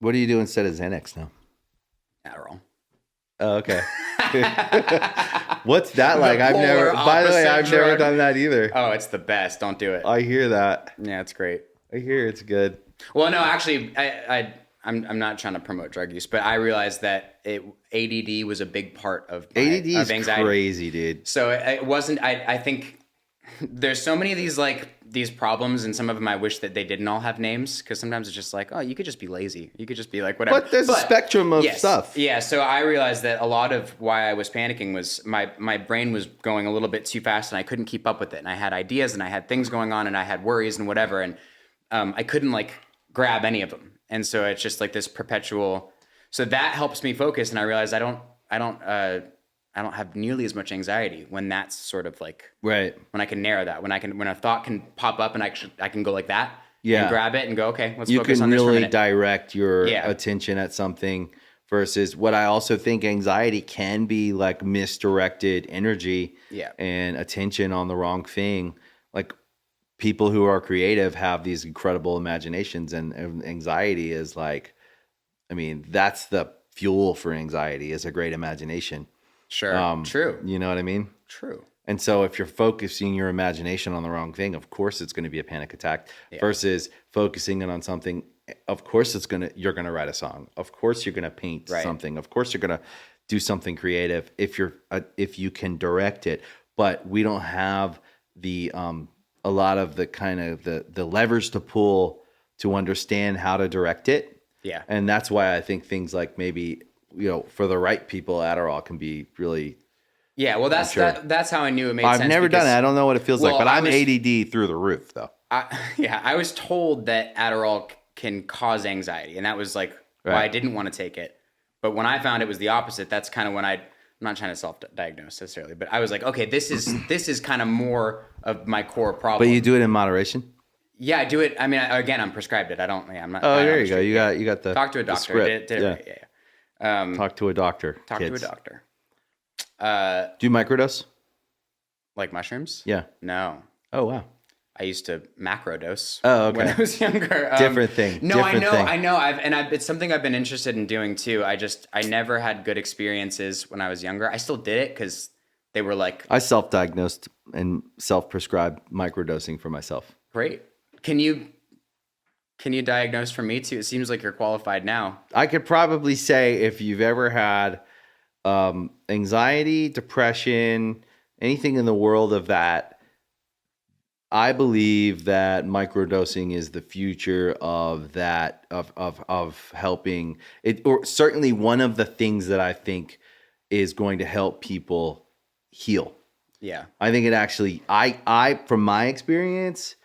What do you do instead of Xanax now? Adderall. Oh, okay. What's that like? I've never. By the way, I've never done that either. Oh, it's the best. Don't do it. I hear that. Yeah, it's great. I hear it's good. Well, no, actually, I'm not trying to promote drug use, but I realized that ADD was a big part of ADD is anxiety. Crazy, dude. So it wasn't. I think there's so many of these problems, and some of them I wish that they didn't all have names, because sometimes it's just like, oh, you could just be lazy. You could just be like whatever. But there's a spectrum of stuff. Yeah. So I realized that a lot of why I was panicking was my brain was going a little bit too fast, and I couldn't keep up with it. And I had ideas, and I had things going on, and I had worries and whatever, and I couldn't like grab any of them. And so it's just like this perpetual. So that helps me focus, and I realized I don't have nearly as much anxiety when that's sort of like right. When I can narrow that, when a thought can pop up and I can go like that, yeah, and grab it and go, okay, let's you focus on this for a minute. You can really direct your attention at something versus what I also think anxiety can be like misdirected energy and attention on the wrong thing. Like people who are creative have these incredible imaginations, and anxiety is like, I mean, that's the fuel for anxiety is a great imagination. Sure. True. You know what I mean? True. And so if you're focusing your imagination on the wrong thing, of course it's going to be a panic attack versus focusing it on something. Of course you're going to write a song. Of course you're going to paint something. Of course you're going to do something creative if you can direct it. But we don't have the, a lot of the kind of the levers to pull to understand how to direct it. Yeah. And that's why I think things like maybe, for the right people, Adderall can be really. Yeah, well, that's how I knew it made sense. I've never done it. I don't know what it feels like, but I'm ADD through the roof, though. I was told that Adderall can cause anxiety, and that was like why I didn't want to take it. But when I found it was the opposite, that's kind of when I'm not trying to self-diagnose necessarily, but I was like, okay, this is kind of more of my core problem. But you do it in moderation? Yeah, I do it. I mean, again, I'm prescribed it. I'm not. Oh, there you go. You got the talk to a doctor. Did it right. Yeah. Talk to a doctor. To a doctor. Do you microdose? Like mushrooms? Yeah. No. Oh, wow. I used to macrodose. Oh, okay. When I was younger. Different thing. No, I know. It's something I've been interested in doing too. I never had good experiences when I was younger. I still did it because they were like. I self-diagnosed and self-prescribed microdosing for myself. Great. Can you diagnose for me too? It seems like you're qualified now. I could probably say if you've ever had anxiety, depression, anything in the world of that, I believe that microdosing is the future of that, of helping it, or certainly one of the things that I think is going to help people heal. Yeah. I think it actually, I from my experience,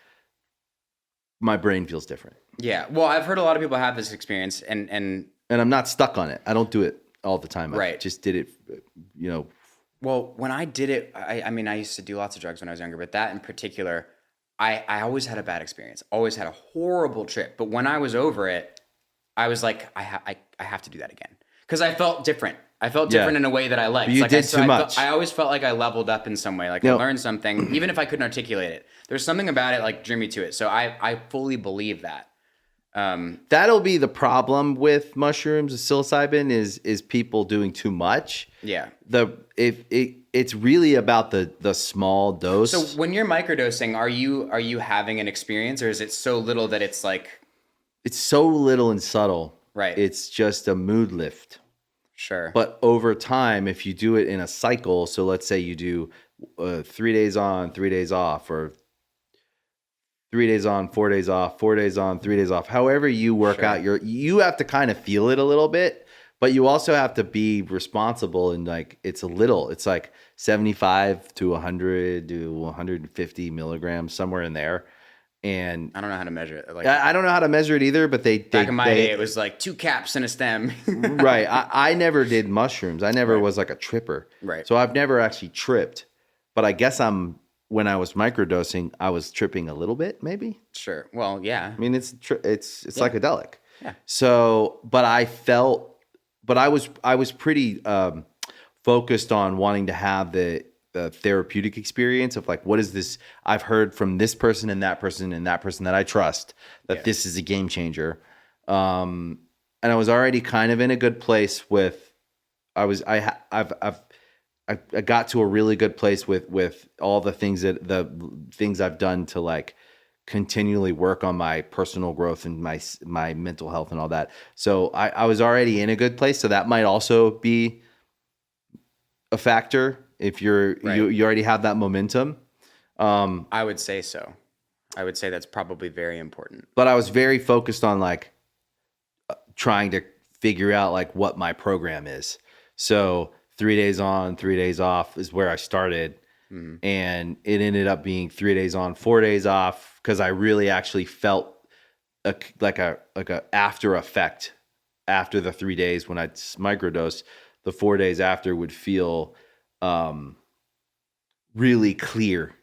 my brain feels different. Yeah. Well, I've heard a lot of people have this experience, and I'm not stuck on it. I don't do it all the time. Right. I just did it, Well, when I did it, I mean, I used to do lots of drugs when I was younger, but that in particular, I always had a bad experience. Always had a horrible trip. But when I was over it, I was like, I have to do that again, because I felt different. I felt different in a way that I liked. But you did too much. I always felt like I leveled up in some way. Like I learned something, even if I couldn't articulate it. There's something about it like drew me to it. So I fully believe that. That'll be the problem with mushrooms. Psilocybin is people doing too much. Yeah. It's really about the small dose. So when you're microdosing, are you having an experience, or is it so little that it's like? It's so little and subtle. Right. It's just a mood lift. Sure. But over time, if you do it in a cycle, so let's say you do 3 days on, 3 days off, or 3 days on, 4 days off, 4 days on, 3 days off, however you work out you have to kind of feel it a little bit, but you also have to be responsible, and like it's like 75 to 100 to 150 milligrams, somewhere in there. And I don't know how to measure it. Like, I don't know how to measure it either, but back in my day, it was like 2 caps and a stem. Right. I never did mushrooms. I never was like a tripper. Right. So I've never actually tripped, but I guess when I was microdosing, I was tripping a little bit, maybe. Sure. Well, yeah. I mean, it's psychedelic. Yeah. So, but I was pretty focused on wanting to have the therapeutic experience of like, what is this? I've heard from this person and that person that I trust that this is a game changer. And and I was already kind of in a good place with. I got to a really good place with all the things I've done to like continually work on my personal growth and my mental health and all that. So I was already in a good place. So that might also be a factor if you already have that momentum. I would say so. I would say that's probably very important. But I was very focused on like trying to figure out like what my program is. So 3 days on, 3 days off is where I started. Mm-hmm. And it ended up being 3 days on, 4 days off, because I really actually felt like a after effect after the 3 days when I'd microdose. The 4 days after would feel really clear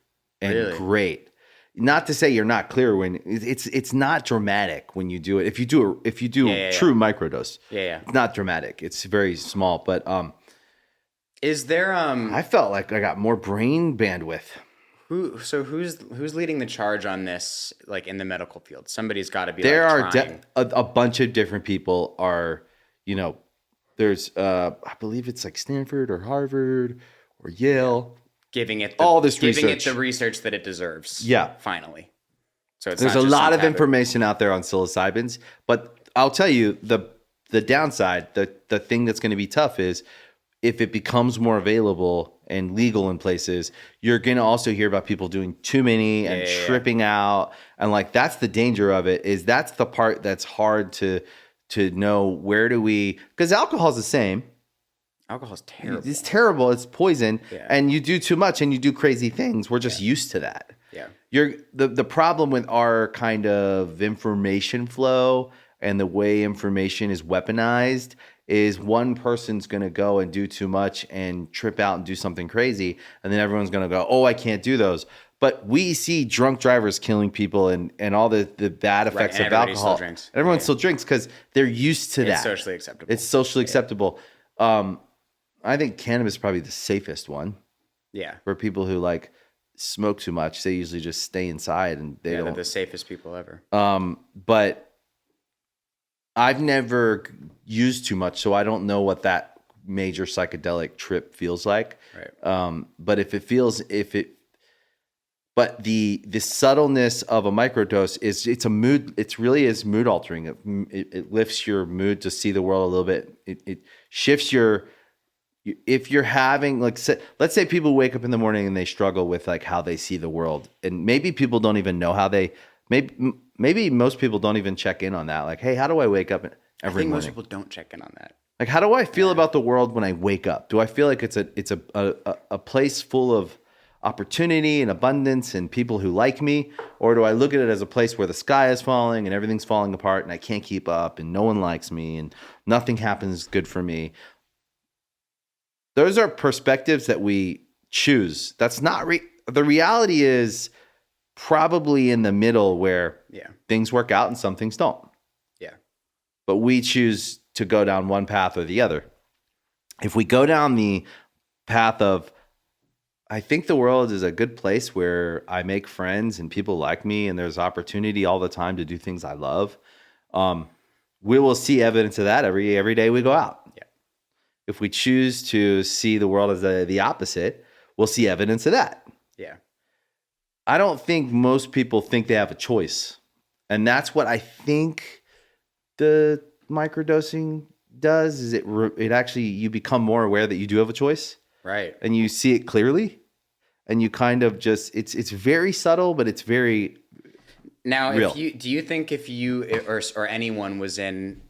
and great. Not to say you're not clear when it's not dramatic when you do it. If you do true microdose, it's not dramatic. It's very small, but is there I felt like I got more brain bandwidth. Who's leading the charge on this, like in the medical field? Somebody's got to be. There like, are a bunch of different people are, there's I believe it's like Stanford or Harvard or Yale giving it the research that it deserves. Yeah, finally. So there's a lot of information out there on psilocybins, but I'll tell you the downside, the thing that's going to be tough is if it becomes more available and legal in places, you're going to also hear about people doing too many and tripping out. And like, that's the danger of it, is that's the part that's hard to know. Where do we, because alcohol's the same. Alcohol's terrible. It's terrible. It's poison. Yeah. And you do too much and you do crazy things. We're just used to that. Yeah. The problem with our kind of information flow and the way information is weaponized is one person's going to go and do too much and trip out and do something crazy. And then everyone's going to go, oh, I can't do those. But we see drunk drivers killing people and all the bad effects of alcohol. Everyone still drinks because they're used to that. It's socially acceptable. It's socially acceptable. I think cannabis is probably the safest one. Yeah. For people who like smoke too much, they usually just stay inside and they're the safest people ever. But I've never used too much, so I don't know what that major psychedelic trip feels like. Right. But but the subtleness of a microdose it's a mood. It really is mood altering. It lifts your mood to see the world a little bit. It shifts your. If you're having let's say people wake up in the morning and they struggle with like how they see the world, and maybe people don't even know how they. Maybe most people don't even check in on that. Like, hey, how do I wake up every morning? Most people don't check in on that. Like, how do I feel about the world when I wake up? Do I feel like it's a place full of opportunity and abundance and people who like me? Or do I look at it as a place where the sky is falling and everything's falling apart and I can't keep up and no one likes me and nothing happens good for me? Those are perspectives that we choose. That's not the reality is probably in the middle where things work out and some things don't. Yeah. But we choose to go down one path or the other. If we go down the path of, I think the world is a good place where I make friends and people like me and there's opportunity all the time to do things I love, we will see evidence of that every day we go out. Yeah. If we choose to see the world as the opposite, we'll see evidence of that. Yeah. I don't think most people think they have a choice. And that's what I think the microdosing does, is it actually, you become more aware that you do have a choice. Right. And you see it clearly. And you kind of just, it's very subtle, but it's very real. Do you think if you or anyone was in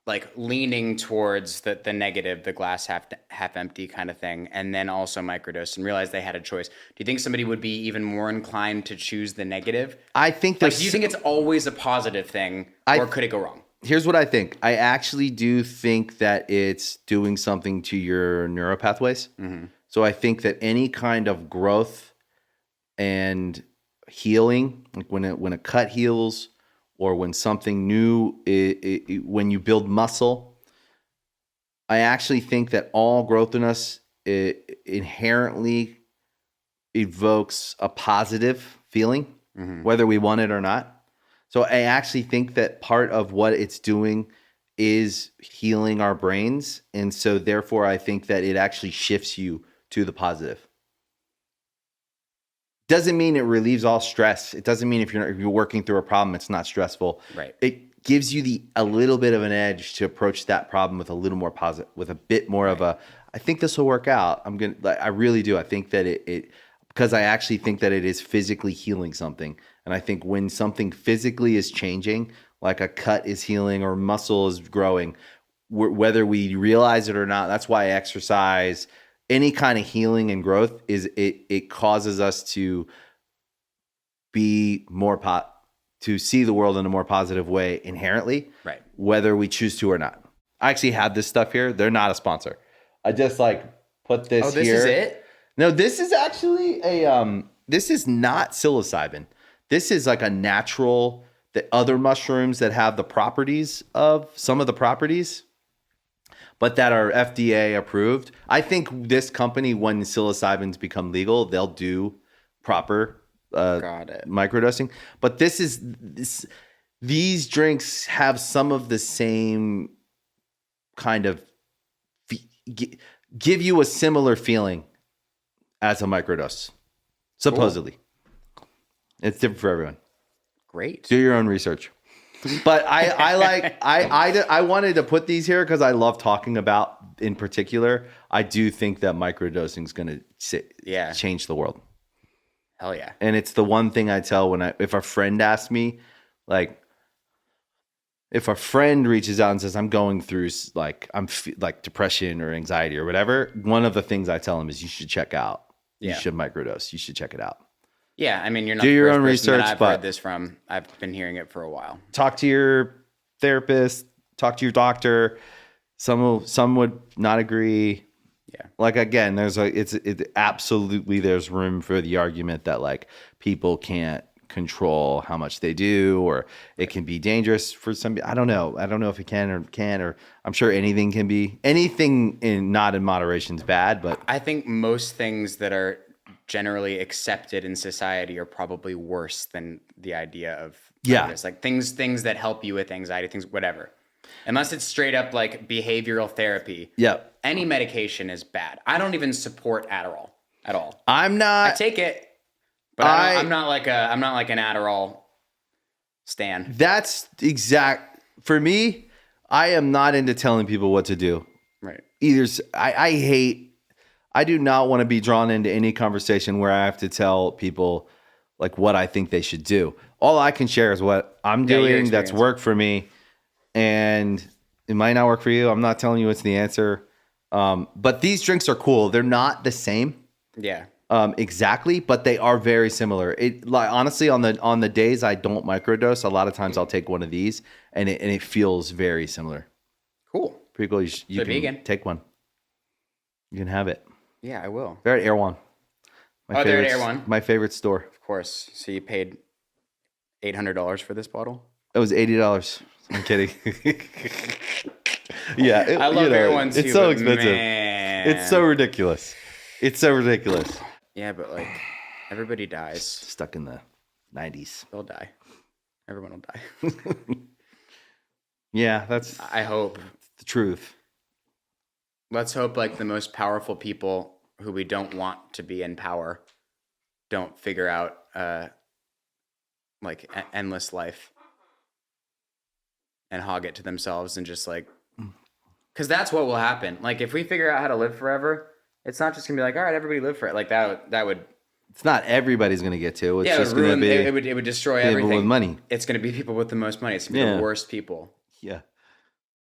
like leaning towards the negative, the glass half empty kind of thing, and then also microdose and realize they had a choice, do you think somebody would be even more inclined to choose the negative? I think do you think it's always a positive thing, or could it go wrong? Here's what I think. I actually do think that it's doing something to your neuropathways. Mm-hmm. So I think that any kind of growth and healing, like when a cut heals, or when something new, when you build muscle, I actually think that all growth in us inherently evokes a positive feeling, whether we want it or not. So I actually think that part of what it's doing is healing our brains. And so therefore I think that it actually shifts you to the positive. Doesn't mean it relieves all stress. It doesn't mean if you're working through a problem, it's not stressful. Right. It gives you a little bit of an edge to approach that problem with a little more positive, with a bit more of a, I think this will work out. I really do. I think that it because I actually think that it is physically healing something. And I think when something physically is changing, like a cut is healing or muscle is growing, whether we realize it or not, that's why exercise, any kind of healing and growth it causes us to be more to see the world in a more positive way inherently, right? Whether we choose to or not. I actually have this stuff here. They're not a sponsor. I just put this. Oh, this here. is it? No, this is actually this is not psilocybin. This is like a natural, the other mushrooms that have the properties of some of the properties, but that are FDA approved. I think this company, when psilocybins become legal, they'll do proper Got it. microdosing. But these drinks have some of the same kind of give you a similar feeling as a microdose, supposedly. Cool. It's different for everyone. Great. Do your own research. But I wanted to put these here because I love talking about, in particular, I do think that microdosing is going to change the world. Hell yeah. And it's the one thing I tell if a friend asks me, if a friend reaches out and says, I'm going through depression or anxiety or whatever, one of the things I tell them is you should check out. You should microdose. You should check it out. Yeah, I mean, you're not do the your first own person research, that I've but heard this from. I've been hearing it for a while. Talk to your therapist. Talk to your doctor. Some would not agree. Yeah. Again, there's absolutely there's room for the argument that people can't control how much they do, or it can be dangerous for some. I don't know if it can or I'm sure anything can be. Anything not in moderation is bad, but I think most things that are generally accepted in society are probably worse than the idea of things that help you with anxiety, things, whatever. Unless it's straight up behavioral therapy. Yeah. Any medication is bad. I don't even support Adderall at all. I'm not. I take it, but I'm not like an Adderall stan. That's exact for me. I am not into telling people what to do. Right. I do not want to be drawn into any conversation where I have to tell people what I think they should do. All I can share is what I'm doing that's worked for me, and it might not work for you. I'm not telling you it's the answer. But these drinks are cool. They're not the same. Yeah. Exactly, but they are very similar. Honestly, on the days I don't microdose, a lot of times I'll take one of these and it feels very similar. Cool. Pretty cool. You can vegan. Take one. You can have it. Yeah, I will. They're at Erewhon. They're at Erewhon. My favorite store. Of course. So you paid $800 for this bottle? It was $80. I'm kidding. Yeah, I love Erewhon too. It's so expensive. Man. It's so ridiculous. It's so ridiculous. Yeah, but everybody dies. Stuck in the 90s. They'll die. Everyone will die. Yeah, that's. I hope. The truth. Let's hope the most powerful people who we don't want to be in power don't figure out endless life and hog it to themselves and just because that's what will happen. If we figure out how to live forever, it's not just gonna be all right, everybody live for it. That would. It's not everybody's gonna get to. It's yeah, just gonna be. It would destroy everything with money. It's gonna be people with the most money. It's gonna be the worst people. Yeah.